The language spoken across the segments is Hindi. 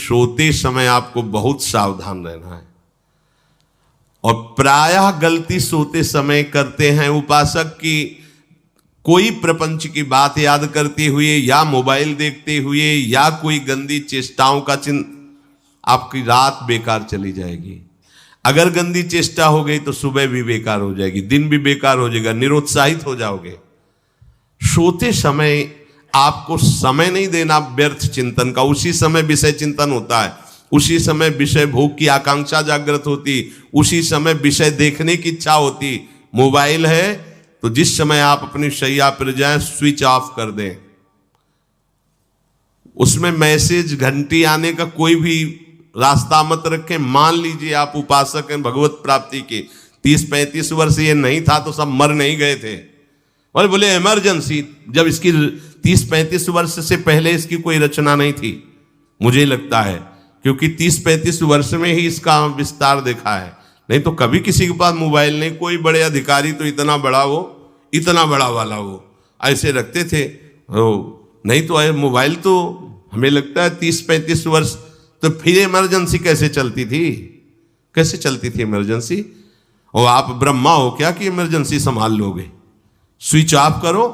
सोते समय आपको बहुत सावधान रहना है। और प्रायः गलती सोते समय करते हैं उपासक की, कोई प्रपंच की बात याद करते हुए या मोबाइल देखते हुए या कोई गंदी चेष्टाओं का आपकी रात बेकार चली जाएगी। अगर गंदी चेष्टा हो गई तो सुबह भी बेकार हो जाएगी, दिन भी बेकार हो जाएगा, निरुत्साहित हो जाओगे। सोते समय आपको समय नहीं देना व्यर्थ चिंतन का। उसी समय विषय चिंतन होता है, उसी समय विषय भोग की आकांक्षा जागृत होती, उसी समय विषय देखने की इच्छा होती। मोबाइल है तो जिस समय आप अपनी शैया पर जाएं स्विच ऑफ कर दें। उसमें मैसेज घंटी आने का कोई भी रास्ता मत रखें। मान लीजिए आप उपासक हैं भगवत प्राप्ति के, 30-35 वर्ष ये नहीं था तो सब मर नहीं गए थे। और बोले इमरजेंसी, जब इसकी 30-35 वर्ष से पहले इसकी कोई रचना नहीं थी, मुझे लगता है, क्योंकि 30-35 वर्ष में ही इसका विस्तार देखा है। नहीं तो कभी किसी के पास मोबाइल नहीं। कोई बड़े अधिकारी तो इतना बड़ा वो, इतना बड़ा वाला वो ऐसे रखते थे। नहीं तो मोबाइल तो हमें लगता है 30-35 वर्ष। तो फिर इमरजेंसी कैसे चलती थी? कैसे चलती थी इमरजेंसी? और आप ब्रह्मा हो क्या कि इमरजेंसी संभाल लोगे? स्विच ऑफ करो।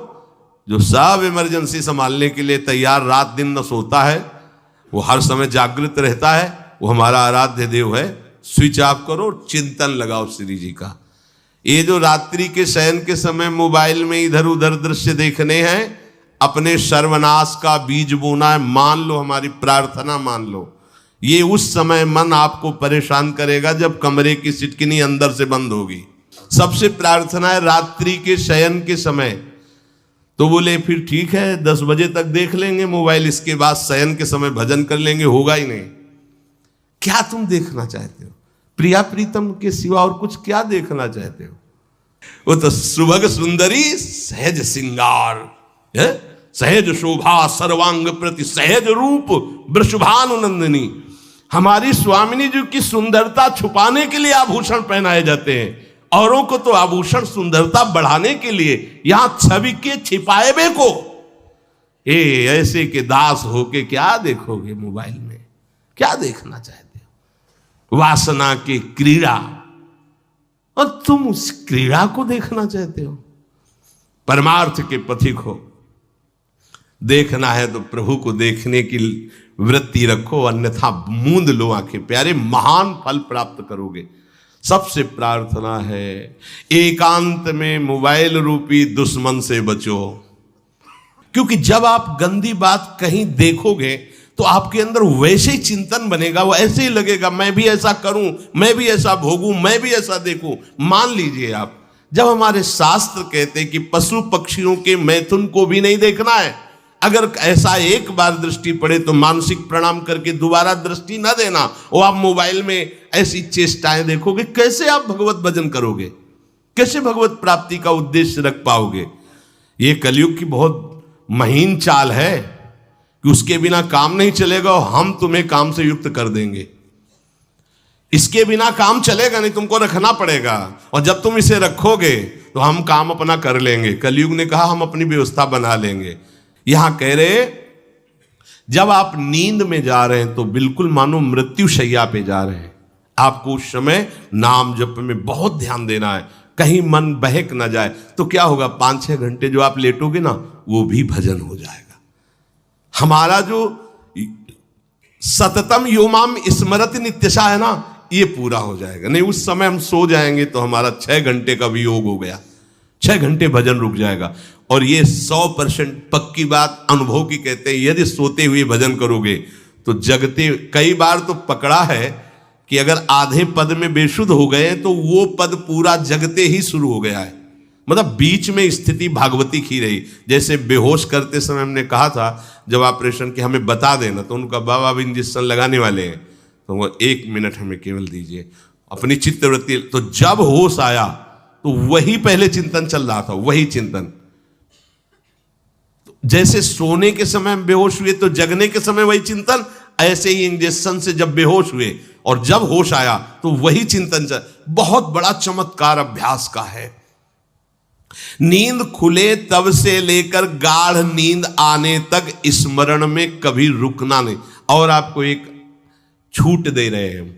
जो सब इमरजेंसी संभालने के लिए तैयार रात दिन न सोता है, वो हर समय जागृत रहता है, वो हमारा आराध्य देव है। स्विच ऑफ करो, चिंतन लगाओ श्री जी का। ये जो रात्रि के शयन के समय मोबाइल में इधर उधर दृश्य देखने हैं, अपने सर्वनाश का बीज बोना है। मान लो, हमारी प्रार्थना मान लो, ये उस समय मन आपको परेशान करेगा जब कमरे की सिटकिनी अंदर से बंद होगी। सबसे प्रार्थना है रात्रि के शयन के समय। तो बोले फिर ठीक है 10 बजे तक देख लेंगे मोबाइल, इसके बाद शयन के समय भजन कर लेंगे। होगा ही नहीं। क्या तुम देखना चाहते हो? प्रिया प्रीतम के सिवा और कुछ क्या देखना चाहते हो? वो तो सुभग सुंदरी सहज सिंगार, सहज शोभा सर्वांग प्रति सहज रूप वृषभानुनंदिनी। हमारी स्वामिनी जी की सुंदरता छुपाने के लिए आभूषण पहनाए जाते हैं, औरों को तो आभूषण सुंदरता बढ़ाने के लिए। यहां छवि के छिपाए बे को ऐसे के दास होके क्या देखोगे मोबाइल में? क्या देखना चाहते हो? वासना की क्रीड़ा, और तुम उस क्रीड़ा को देखना चाहते हो? परमार्थ के पथिक हो। देखना है तो प्रभु को देखने की वृत्ति रखो, अन्यथा मूंद लो आंखें। प्यारे, महान फल प्राप्त करोगे। सबसे प्रार्थना है एकांत में मोबाइल रूपी दुश्मन से बचो। क्योंकि जब आप गंदी बात कहीं देखोगे तो आपके अंदर वैसे ही चिंतन बनेगा, वो ऐसे ही लगेगा मैं भी ऐसा करूं, मैं भी ऐसा भोगूं, मैं भी ऐसा देखूं। मान लीजिए आप, जब हमारे शास्त्र कहते हैं कि पशु पक्षियों के मैथुन को भी नहीं देखना है, अगर ऐसा एक बार दृष्टि पड़े तो मानसिक प्रणाम करके दोबारा दृष्टि न देना। और आप मोबाइल में ऐसी चेष्टाएं देखोगे, कैसे आप भगवत भजन करोगे? कैसे भगवत प्राप्ति का उद्देश्य रख पाओगे? ये कलयुग की बहुत महीन चाल है कि उसके बिना काम नहीं चलेगा और हम तुम्हें काम से युक्त कर देंगे। इसके बिना काम चलेगा नहीं, तुमको रखना पड़ेगा। और जब तुम इसे रखोगे तो हम काम अपना कर लेंगे। कलयुग ने कहा हम अपनी व्यवस्था बना लेंगे। यहां कह रहे जब आप नींद में जा रहे हैं तो बिल्कुल मानो मृत्यु शैया पे जा रहे हैं। आपको उस समय नाम जप में बहुत ध्यान देना है, कहीं मन बहक ना जाए। तो क्या होगा, 5-6 घंटे जो आप लेटोगे ना, वो भी भजन हो जाएगा। हमारा जो सततम योमाम स्मरति नित्यशा है ना, ये पूरा हो जाएगा। नहीं, उस समय हम सो जाएंगे तो हमारा 6 घंटे का भी योग हो गया, 6 घंटे भजन रुक जाएगा। और ये 100% पक्की बात अनुभव की कहते हैं, यदि सोते हुए भजन करोगे तो जगते। कई बार तो पकड़ा है कि अगर आधे पद में बेशुद्ध हो गए तो वो पद पूरा जगते ही शुरू हो गया है। मतलब बीच में स्थिति भागवती की रही। जैसे बेहोश करते समय हमने कहा था जब ऑपरेशन के हमें बता देना, तो उनका बाबा अब इंजेक्शन लगाने वाले हैं, तो वो 1 मिनट हमें केवल दीजिए, अपनी चित्तवृत्ति। तो जब होश आया तो वही पहले चिंतन चल रहा था, वही चिंतन। जैसे सोने के समय बेहोश हुए तो जगने के समय वही चिंतन, ऐसे ही इंजेक्शन से जब बेहोश हुए और जब होश आया तो वही चिंतन चल। बहुत बड़ा चमत्कार अभ्यास का है। नींद खुले तब से लेकर गाढ़ नींद आने तक स्मरण में कभी रुकना नहीं। और आपको एक छूट दे रहे हैं।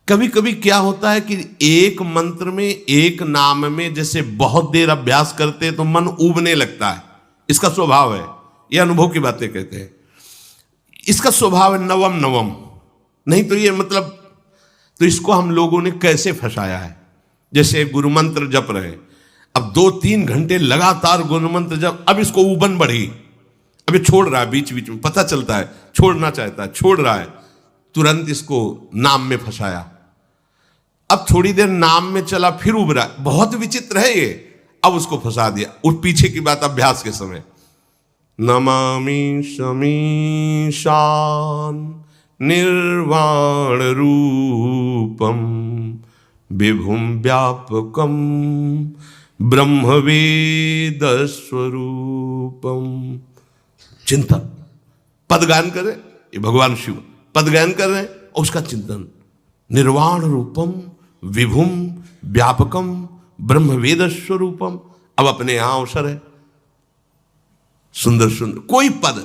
कभी कभी क्या होता है कि एक मंत्र में, एक नाम में जैसे बहुत देर अभ्यास करते हैं तो मन उबने लगता है। इसका स्वभाव है, ये अनुभव की बातें कहते हैं। इसका स्वभाव है नवम नवम, नहीं तो ये मतलब, तो इसको हम लोगों ने कैसे फंसाया है। जैसे गुरु मंत्र जप रहे हैं, अब 2-3 घंटे लगातार गुरु मंत्र जप, अब इसको उबन बढ़ी, अब ये छोड़ रहा है, बीच बीच में पता चलता है छोड़ना चाहता है, छोड़ रहा है, तुरंत इसको नाम में फंसाया। अब थोड़ी देर नाम में चला, फिर उब रहा है, बहुत विचित्र है ये, अब उसको फंसा दिया। उस पीछे की बात अभ्यास के समय, नमामि शमीशान निर्वाण रूपम विभुम व्यापकम ब्रह्मवेद स्वरूपम। चिंतन, पदगान कर रहे, ये भगवान शिव पदगान कर रहे हैं और उसका चिंतन, निर्वाण रूपम विभुम व्यापकम ब्रह्मवेद स्वरूपम। अब अपने यहां अवसर है, सुंदर सुंदर कोई पद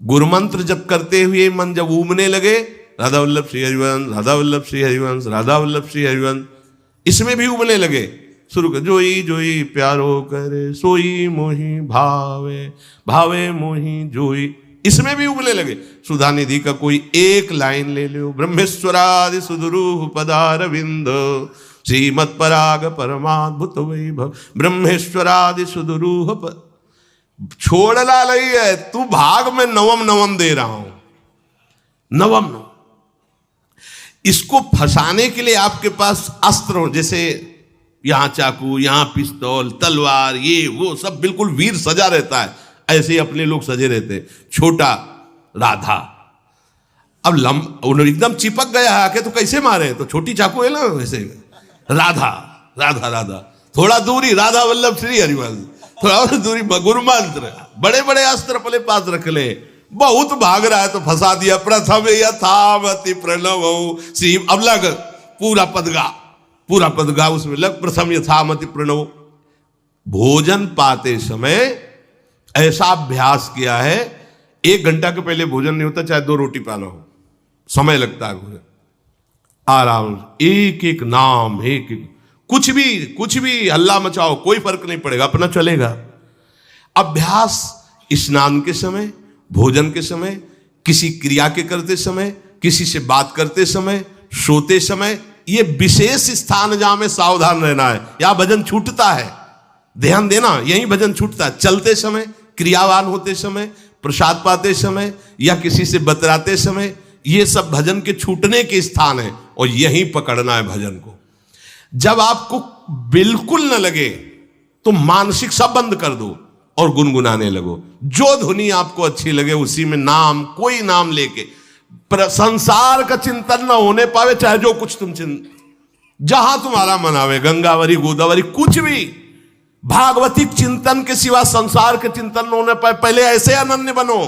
गुरु मंत्र जब करते हुए मन जब उमने लगे, राधा वल्लभ श्री हरिवंश, राधा वल्लभ श्री हरिवंश, राधा वल्लभ श्री हरिवंश, इसमें भी उमने लगे, शुरू कर, जोई जोई प्यारो करे सोई मोही भावे, भावे मोही जोई, इसमें भी उबले लगे। सुधा निधि का कोई एक लाइन ले लो, ब्रह्मेश्वरादि सुदुरूह पदारविंद श्रीमत् पराग परमाद्भुत वैभव, ब्रह्मेश्वरादि सुदुरूह छोड़ना नहीं है, तू भाग में नवम नवम दे रहा हूं, नवम नवम। इसको फंसाने के लिए आपके पास अस्त्र हो, जैसे यहां चाकू, यहां पिस्तौल, तलवार, ये वो सब बिल्कुल वीर सजा रहता है, ऐसे ही अपने लोग सजे रहते। छोटा राधा, अब एकदम चिपक गया है आके तो कैसे मारे, तो छोटी चाकू है ना, वैसे राधा राधा राधा, थोड़ा दूरी राधा वल्लभ श्री हरिवंश, थोड़ा और दूरी गुरु मंत्र, बड़े बड़े अस्त्र अपने पास रख ले। बहुत भाग रहा है तो फंसा दिया, प्रथम यथावति प्रणव श्री, अब लग पूरा पदगा, पूरा पदगा उसमें लग, प्रथम यथामति प्रणव। भोजन पाते समय ऐसा अभ्यास किया है, 1 घंटा के पहले भोजन नहीं होता, चाहे 2 रोटी पाना हो, समय लगता है भोजन, आराम, एक एक नाम, एक एक, कुछ भी हल्ला मचाओ, कोई फर्क नहीं पड़ेगा, अपना चलेगा। अभ्यास स्नान के समय, भोजन के समय, किसी क्रिया के करते समय, किसी से बात करते समय, सोते समय, ये विशेष स्थान जहां में सावधान रहना है। यहां भजन छूटता है, ध्यान देना, यही भजन छूटता है। चलते समय, क्रियावान होते समय, प्रसाद पाते समय या किसी से बतराते समय, ये सब भजन के छूटने के स्थान है और यहीं पकड़ना है भजन को। जब आपको बिल्कुल न लगे तो मानसिक सब बंद कर दो और गुनगुनाने लगो। जो धुनी आपको अच्छी लगे उसी में नाम, कोई नाम लेके, संसार का चिंतन न होने पावे, चाहे जो कुछ तुम जहां तुम्हारा मन आवे, गंगावरी गोदावरी, कुछ भी, भागवतिक चिंतन के सिवा संसार के चिंतन न होने पाए। पहले ऐसे अनन्य बनो,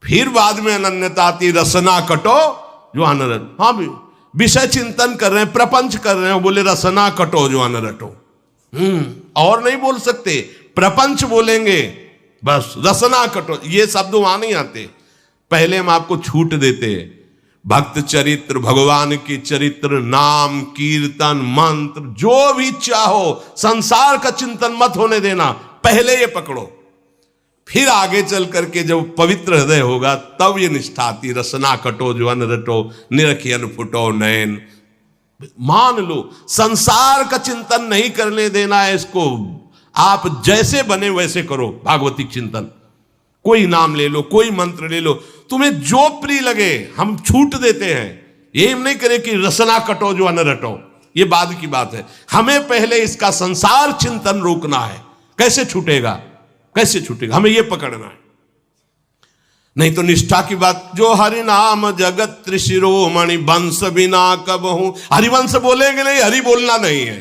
फिर बाद में अनन्यता आती, रसना कटो जो अनरट। हाँ भी विषय चिंतन कर रहे हैं, प्रपंच कर रहे हैं, बोले रसना कटो जो अनरटो, और नहीं बोल सकते, प्रपंच बोलेंगे बस, रसना कटो, ये शब्द वहां नहीं आते। पहले हम आपको छूट देते, भक्त चरित्र, भगवान की चरित्र, नाम, कीर्तन, मंत्र, जो भी चाहो, संसार का चिंतन मत होने देना, पहले ये पकड़ो, फिर आगे चल करके जब पवित्र हृदय होगा तब ये निष्ठा आती, रसना कटो जो अन रटो, निरखियन फुटो नयन। मान लो संसार का चिंतन नहीं करने देना है इसको, आप जैसे बने वैसे करो भागवतिक चिंतन, कोई नाम ले लो, कोई मंत्र ले लो, तुम्हें जो प्रिय लगे, हम छूट देते हैं। ये नहीं करे कि रसना कटो जो अन रटो, ये बाद की बात है, हमें पहले इसका संसार चिंतन रोकना है। कैसे छूटेगा, कैसे छूटेगा, हमें यह पकड़ना है। नहीं तो निष्ठा की बात, जो हरि नाम जगत त्रिशिरोमणि वंश बिना कबहू, हरिवंश बोलेंगे नहीं, हरि बोलना नहीं है,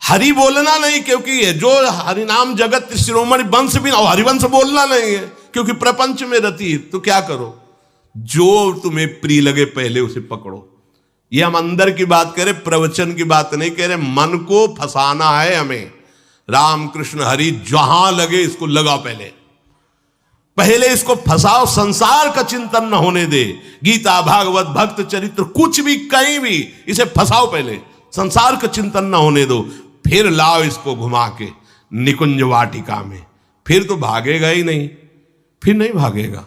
हरि बोलना नहीं, क्योंकि जो हरि नाम जगत त्रिशिरोमणि वंश बिना, हरिवंश बोलना नहीं है क्योंकि प्रपंच में रति। तो क्या करो, जो तुम्हें प्रिय लगे पहले उसे पकड़ो। ये हम अंदर की बात करें, प्रवचन की बात नहीं कह रहे, मन को फंसाना है हमें। राम कृष्ण हरि जहां लगे इसको लगा पहले, पहले इसको फंसाओ, संसार का चिंतन न होने दे। गीता, भागवत, भक्त चरित्र, कुछ भी कहीं भी इसे फंसाओ, पहले संसार का चिंतन न होने दो, फिर लाओ इसको घुमा के निकुंज वाटिका में, फिर तो भागेगा ही नहीं, फिर नहीं भागेगा।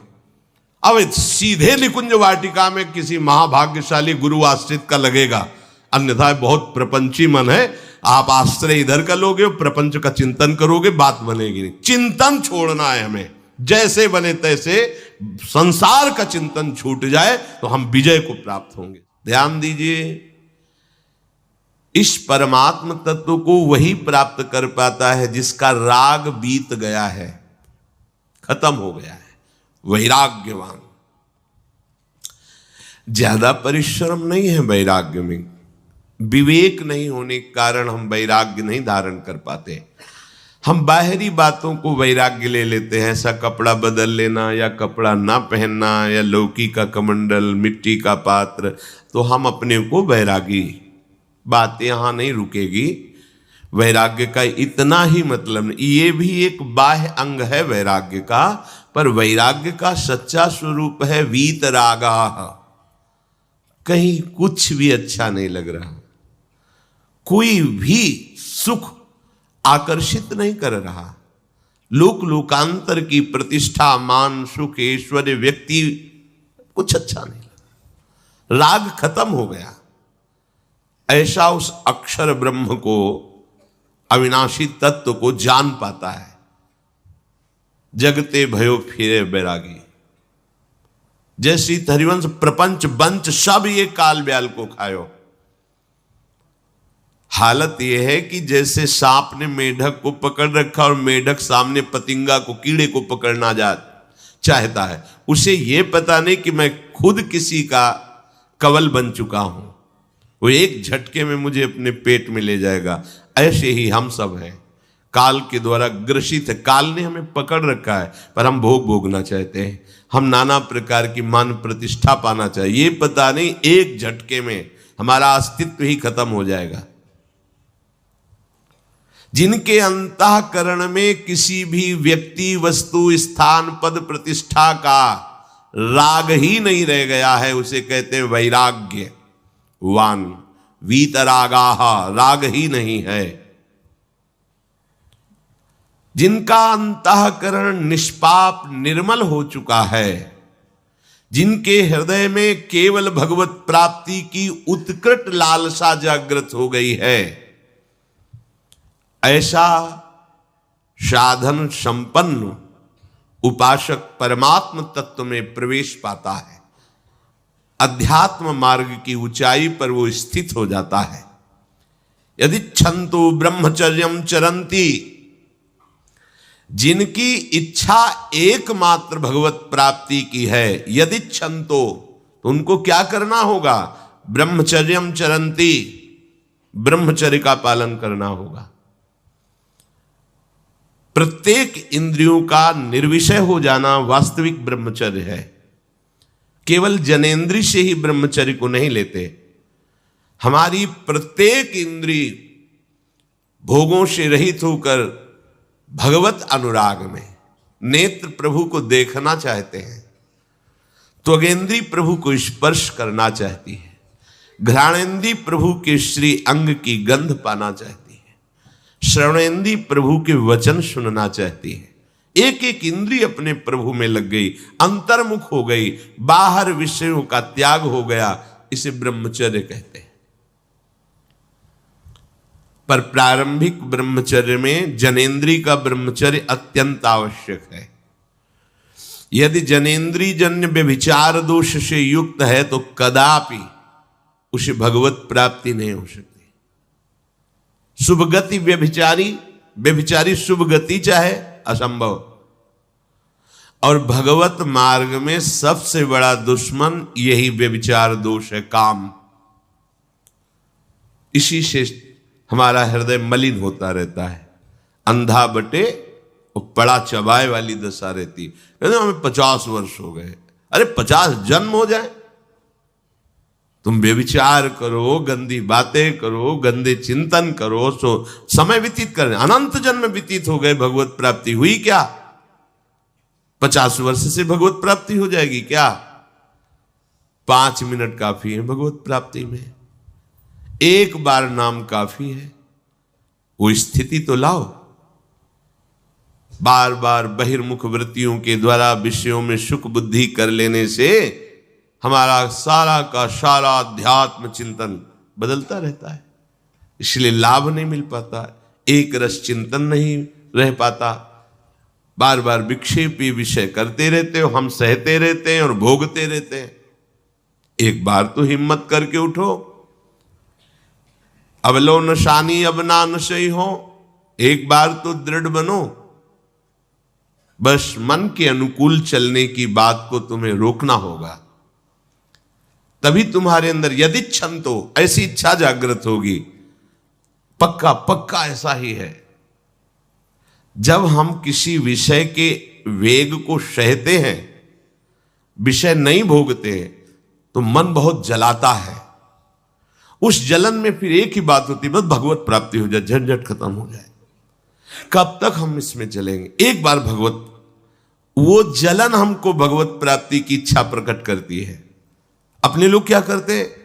अब सीधे निकुंज वाटिका में किसी महाभाग्यशाली गुरु आश्रित का लगेगा, अन्यथा बहुत प्रपंची मन है, आप आश्रय इधर का लोगे, प्रपंच का चिंतन करोगे, बात बनेगी नहीं। चिंतन छोड़ना है हमें, जैसे बने तैसे संसार का चिंतन छूट जाए तो हम विजय को प्राप्त होंगे। ध्यान दीजिए, इस परमात्म तत्व को वही प्राप्त कर पाता है जिसका राग बीत गया है, खत्म हो गया है, वैराग्यवान। ज्यादा परिश्रम नहीं है वैराग्य में, विवेक नहीं होने के कारण हम वैराग्य नहीं धारण कर पाते। हम बाहरी बातों को वैराग्य ले लेते हैं, ऐसा कपड़ा बदल लेना या कपड़ा ना पहनना या लौकी का कमंडल, मिट्टी का पात्र, तो हम अपने को वैरागी। बात यहां नहीं रुकेगी, वैराग्य का इतना ही मतलब नहीं, ये भी एक बाह्य अंग है वैराग्य का, पर वैराग्य का सच्चा स्वरूप है वीतरागा। कहीं कुछ भी अच्छा नहीं लग रहा, कोई भी सुख आकर्षित नहीं कर रहा, लोक लोकांतर की प्रतिष्ठा, मान, सुख, ऐश्वर्य, व्यक्ति, कुछ अच्छा नहीं लगा, राग खत्म हो गया। ऐसा उस अक्षर ब्रह्म को, अविनाशी तत्व को जान पाता है। जगते भयो फिरे बैरागी, जैसी हरिवंश प्रपंच बंच सब ये काल ब्याल को खायो। हालत यह है कि जैसे सांप ने मेढक को पकड़ रखा और मेढक सामने पतिंगा को, कीड़े को पकड़ना चाहता है, उसे यह पता नहीं कि मैं खुद किसी का कवल बन चुका हूं, वो एक झटके में मुझे अपने पेट में ले जाएगा। ऐसे ही हम सब हैं, काल के द्वारा ग्रसित है, काल ने हमें पकड़ रखा है, पर हम भोगना चाहते हैं, हम नाना प्रकार की मान प्रतिष्ठा पाना चाहिए, ये पता नहीं एक झटके में हमारा अस्तित्व ही खत्म हो जाएगा। जिनके अंतःकरण में किसी भी व्यक्ति, वस्तु, स्थान, पद, प्रतिष्ठा का राग ही नहीं रह गया है, उसे कहते हैं वैराग्य वान। वीतरागाह, राग ही नहीं है। जिनका अंतःकरण निष्पाप निर्मल हो चुका है, जिनके हृदय में केवल भगवत प्राप्ति की उत्कट लालसा जागृत हो गई है, ऐसा साधन संपन्न उपासक परमात्म तत्व में प्रवेश पाता है। अध्यात्म मार्ग की ऊंचाई पर वो स्थित हो जाता है। यदि छंतु ब्रह्मचर्यम चरंती, जिनकी इच्छा एकमात्र भगवत प्राप्ति की है, यदि छंतो, तो उनको क्या करना होगा? ब्रह्मचर्यम चरंती, ब्रह्मचर्य का पालन करना होगा। प्रत्येक इंद्रियों का निर्विषय हो जाना वास्तविक ब्रह्मचर्य है। केवल जनेंद्रिय से ही ब्रह्मचर्य को नहीं लेते, हमारी प्रत्येक इंद्रिय भोगों से रहित होकर भगवत अनुराग में, नेत्र प्रभु को देखना चाहते हैं, त्वगेंद्री प्रभु को स्पर्श करना चाहती है, घ्राणेंद्री प्रभु के श्री अंग की गंध पाना चाहती है, श्रवणेंद्री प्रभु के वचन सुनना चाहती है। एक एक इंद्रिय अपने प्रभु में लग गई, अंतर्मुख हो गई, बाहर विषयों का त्याग हो गया, इसे ब्रह्मचर्य कहते हैं। पर प्रारंभिक ब्रह्मचर्य में जनेंद्रिय का ब्रह्मचर्य अत्यंत आवश्यक है। यदि जनेंद्रिय जन्य व्यभिचार दोष से युक्त है तो कदापि उसे भगवत प्राप्ति नहीं हो सकती। शुभ गति व्यभिचारी शुभ गति चाहे असंभव। और भगवत मार्ग में सबसे बड़ा दुश्मन यही व्यभिचार दोष है, काम। इसी से हमारा हृदय मलिन होता रहता है, अंधा बटे और बड़ा चबाए वाली दशा रहती है। कहते हमें 50 वर्ष हो गए, अरे 50 जन्म हो जाए, तुम व्यभिचार करो, गंदी बातें करो, गंदे चिंतन करो, सो समय व्यतीत करें, अनंत जन्म व्यतीत हो गए, भगवत प्राप्ति हुई क्या? 50 वर्ष से भगवत प्राप्ति हो जाएगी क्या? 5 मिनट काफी है भगवत प्राप्ति में। एक बार नाम काफी है। वो स्थिति तो लाओ। बार बार बहिर्मुख वृत्तियों के द्वारा विषयों में सुख बुद्धि कर लेने से हमारा सारा का सारा अध्यात्म चिंतन बदलता रहता है, इसलिए लाभ नहीं मिल पाता, एक रस चिंतन नहीं रह पाता। बार बार विक्षेपी विषय करते रहते हो, हम सहते रहते हैं और भोगते रहते हैं। एक बार तो हिम्मत करके उठो। अवलो नशानी अब ना नशई हो, एक बार तो दृढ़ बनो। बस मन के अनुकूल चलने की बात को तुम्हें रोकना होगा, तभी तुम्हारे अंदर यदि क्षण तो ऐसी इच्छा जागृत होगी। पक्का पक्का ऐसा ही है। जब हम किसी विषय के वेग को सहते हैं, विषय नहीं भोगते, तो मन बहुत जलाता है। उस जलन में फिर एक ही बात होती है, बस भगवत प्राप्ति हो जाए, झंझट खत्म हो जाए। कब तक हम इसमें चलेंगे? एक बार भगवत, वो जलन हमको भगवत प्राप्ति की इच्छा प्रकट करती है। अपने लोग क्या करते हैं?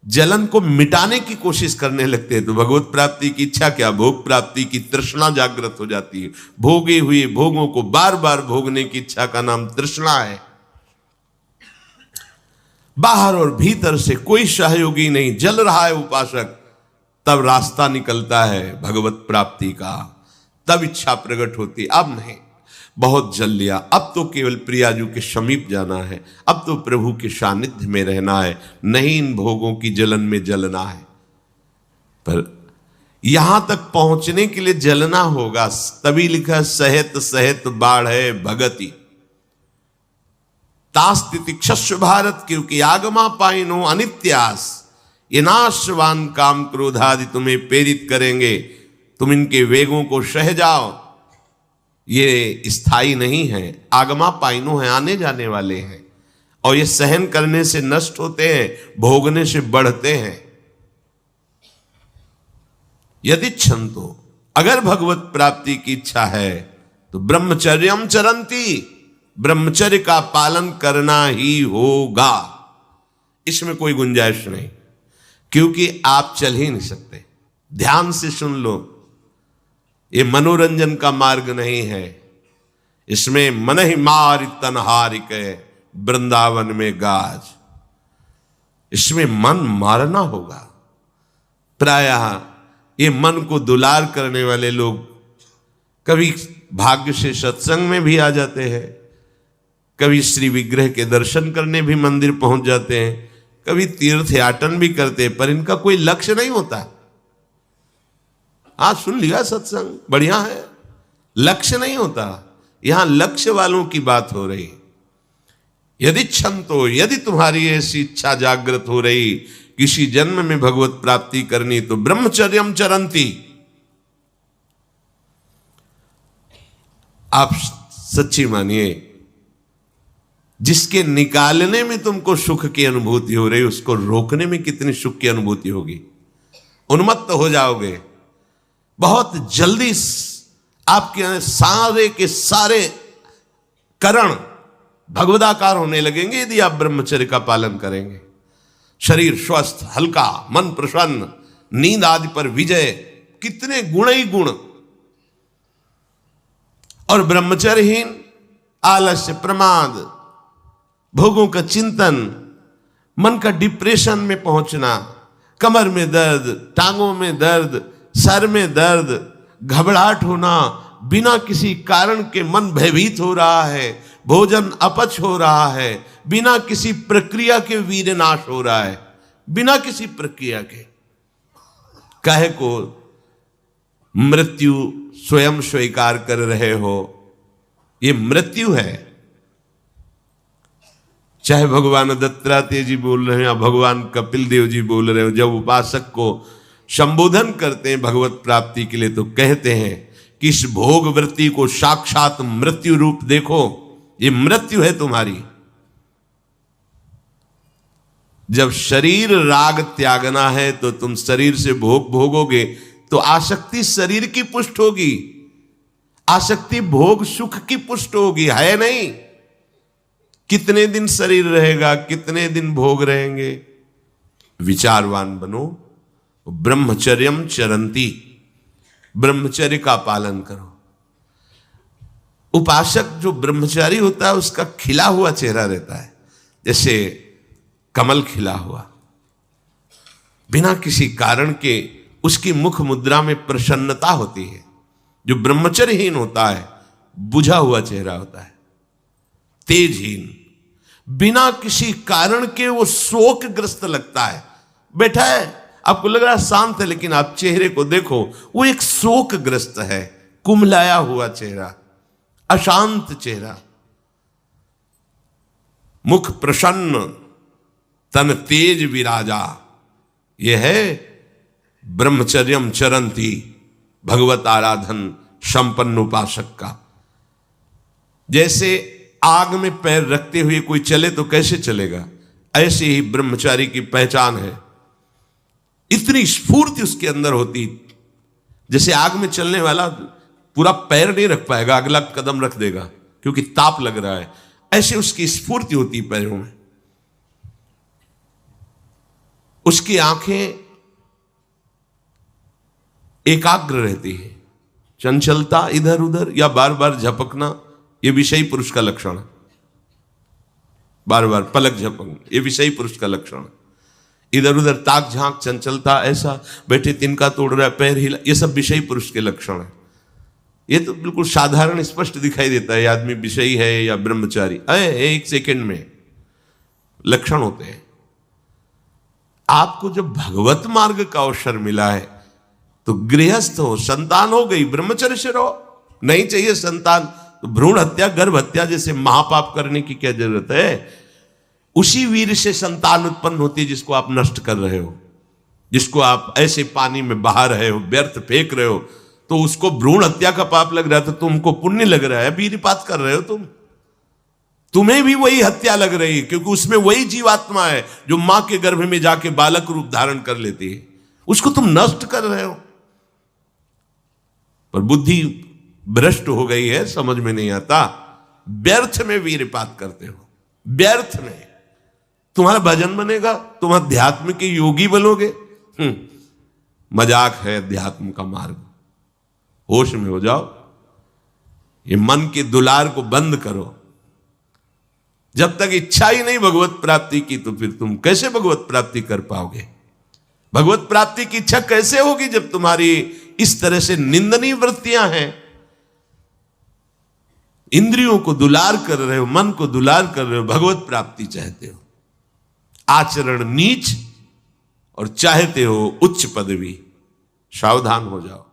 जलन को मिटाने की कोशिश करने लगते हैं, तो भगवत प्राप्ति की इच्छा क्या, भोग प्राप्ति की तृष्णा जागृत हो जाती है। भोगे हुए भोगों को बार बार भोगने की इच्छा का नाम तृष्णा है। बाहर और भीतर से कोई सहयोगी नहीं, जल रहा है उपासक, तब रास्ता निकलता है भगवत प्राप्ति का, तब इच्छा प्रकट होती। अब नहीं, बहुत जल लिया, अब तो केवल प्रियाजू के समीप जाना है, अब तो प्रभु के सानिध्य में रहना है, नहीं इन भोगों की जलन में जलना है। पर यहां तक पहुंचने के लिए जलना होगा, तभी लिखा सहित सहित बाढ़ है भगति तास्तिति क्षस्व भारत, क्योंकि आगमा पाइनो अनित्यास, ये नाशवान काम क्रोधादि तुम्हें प्रेरित करेंगे, तुम इनके वेगों को सह जाओ। ये स्थायी नहीं है, आगमा पाइनो है, आने जाने वाले हैं, और ये सहन करने से नष्ट होते हैं, भोगने से बढ़ते हैं। यदि क्षंतो, अगर भगवत प्राप्ति की इच्छा है तो ब्रह्मचर्यम चरंती, ब्रह्मचर्य का पालन करना ही होगा, इसमें कोई गुंजाइश नहीं, क्योंकि आप चल ही नहीं सकते। ध्यान से सुन लो, ये मनोरंजन का मार्ग नहीं है, इसमें मन ही मार तन हारिक वृंदावन में गाज, इसमें मन मारना होगा। प्रायः ये मन को दुलार करने वाले लोग कभी भाग्य से सत्संग में भी आ जाते हैं, कभी श्री विग्रह के दर्शन करने भी मंदिर पहुंच जाते हैं, कभी तीर्थ याटन भी करते हैं, पर इनका कोई लक्ष्य नहीं होता। आज सुन लिया सत्संग, बढ़िया है, लक्ष्य नहीं होता। यहां लक्ष्य वालों की बात हो रही। यदि क्षंतो, यदि तुम्हारी ऐसी इच्छा जागृत हो रही किसी जन्म में भगवत प्राप्ति करनी, तो ब्रह्मचर्यम चरंती, आप सच्ची मानिए, जिसके निकालने में तुमको सुख की अनुभूति हो रही, उसको रोकने में कितनी सुख की अनुभूति होगी। उन्मत्त हो जाओगे, बहुत जल्दी आपके सारे के सारे करण भगवदाकार होने लगेंगे यदि आप ब्रह्मचर्य का पालन करेंगे। शरीर स्वस्थ, हल्का, मन प्रसन्न, नींद आदि पर विजय, कितने गुण ही गुण। और ब्रह्मचर्यहीन आलस्य, प्रमाद, भोगों का चिंतन, मन का डिप्रेशन में पहुंचना, कमर में दर्द, टांगों में दर्द, सर में दर्द, घबराहट होना, बिना किसी कारण के मन भयभीत हो रहा है, भोजन अपच हो रहा है, बिना किसी प्रक्रिया के वीरनाश हो रहा है, बिना किसी प्रक्रिया के। काहे को मृत्यु स्वयं स्वीकार कर रहे हो, ये मृत्यु है। चाहे भगवान दत्तात्रेय जी बोल रहे हैं या भगवान कपिल देव जी बोल रहे हो, जब उपासक को संबोधन करते हैं भगवत प्राप्ति के लिए, तो कहते हैं कि इस भोग वृत्ति को साक्षात मृत्यु रूप देखो, ये मृत्यु है तुम्हारी। जब शरीर राग त्यागना है तो तुम शरीर से भोग भोगोगे तो आसक्ति शरीर की पुष्ट होगी। आसक्ति भोग सुख की पुष्ट होगी, है नहीं। कितने दिन शरीर रहेगा, कितने दिन भोग रहेंगे। विचारवान बनो, ब्रह्मचर्यम चरंती, ब्रह्मचर्य का पालन करो। उपासक जो ब्रह्मचारी होता है उसका खिला हुआ चेहरा रहता है, जैसे कमल खिला हुआ, बिना किसी कारण के उसकी मुख मुद्रा में प्रसन्नता होती है। जो ब्रह्मचर्यहीन होता है बुझा हुआ चेहरा होता है, तेजहीन, बिना किसी कारण के वो शोकग्रस्त लगता है। बैठा है, आपको लग रहा है शांत है, लेकिन आप चेहरे को देखो, वो एक शोकग्रस्त है, कुम्हलाया हुआ चेहरा, अशांत चेहरा। मुख प्रसन्न, तन तेज विराजा, यह है ब्रह्मचर्यम चरंती, भगवत आराधन संपन्न उपासक का। जैसे आग में पैर रखते हुए कोई चले तो कैसे चलेगा, ऐसे ही ब्रह्मचारी की पहचान है। इतनी स्फूर्ति उसके अंदर होती, जैसे आग में चलने वाला पूरा पैर नहीं रख पाएगा, अगला कदम रख देगा क्योंकि ताप लग रहा है, ऐसे उसकी स्फूर्ति होती पैरों में। उसकी आंखें एकाग्र रहती है, चंचलता इधर उधर या बार बार झपकना, यह विषयी पुरुष का लक्षण है। बार बार पलक झपकना, यह विषयी पुरुष का लक्षण है। इधर उधर ताक झांक, चंचलता, ऐसा बैठे तिनका तोड़ रहा है, पैर हिला, यह सब विषयी पुरुष के लक्षण है। यह तो बिल्कुल साधारण स्पष्ट दिखाई देता है आदमी विषयी है या ब्रह्मचारी, एक सेकंड में लक्षण होते हैं। आपको जब भगवत मार्ग का अवसर मिला है तो गृहस्थ हो, संतान हो गई, ब्रह्मचर्य से रहो। नहीं चाहिए संतान तो भ्रूण हत्या, गर्भ हत्या जैसे महापाप करने की क्या जरूरत है। उसी वीर से संतान उत्पन्न होती है जिसको आप नष्ट कर रहे हो, जिसको आप ऐसे पानी में बहा रहे हो, व्यर्थ फेंक रहे हो, तो उसको भ्रूण हत्या का पाप लग रहा है, तो तुमको पुण्य लग रहा है, वीरपात कर रहे हो तुम्हें भी वही हत्या लग रही है, क्योंकि उसमें वही जीवात्मा है जो मां के गर्भ में जाके बालक रूप धारण कर लेती है, उसको तुम नष्ट कर रहे हो। पर बुद्धि भ्रष्ट हो गई है, समझ में नहीं आता, व्यर्थ में वीरपात करते हो, व्यर्थ में। तुम्हारा भजन बनेगा, तुम अध्यात्म के योगी बनोगे, मजाक है अध्यात्म का मार्ग। होश में हो जाओ, ये मन के दुलार को बंद करो। जब तक इच्छा ही नहीं भगवत प्राप्ति की, तो फिर तुम कैसे भगवत प्राप्ति कर पाओगे। भगवत प्राप्ति की इच्छा कैसे होगी जब तुम्हारी इस तरह से निंदनीय वृत्तियां हैं। इंद्रियों को दुलार कर रहे हो, मन को दुलार कर रहे हो, भगवत प्राप्ति चाहते हो, आचरण नीच और चाहते हो उच्च पदवी। सावधान हो जाओ।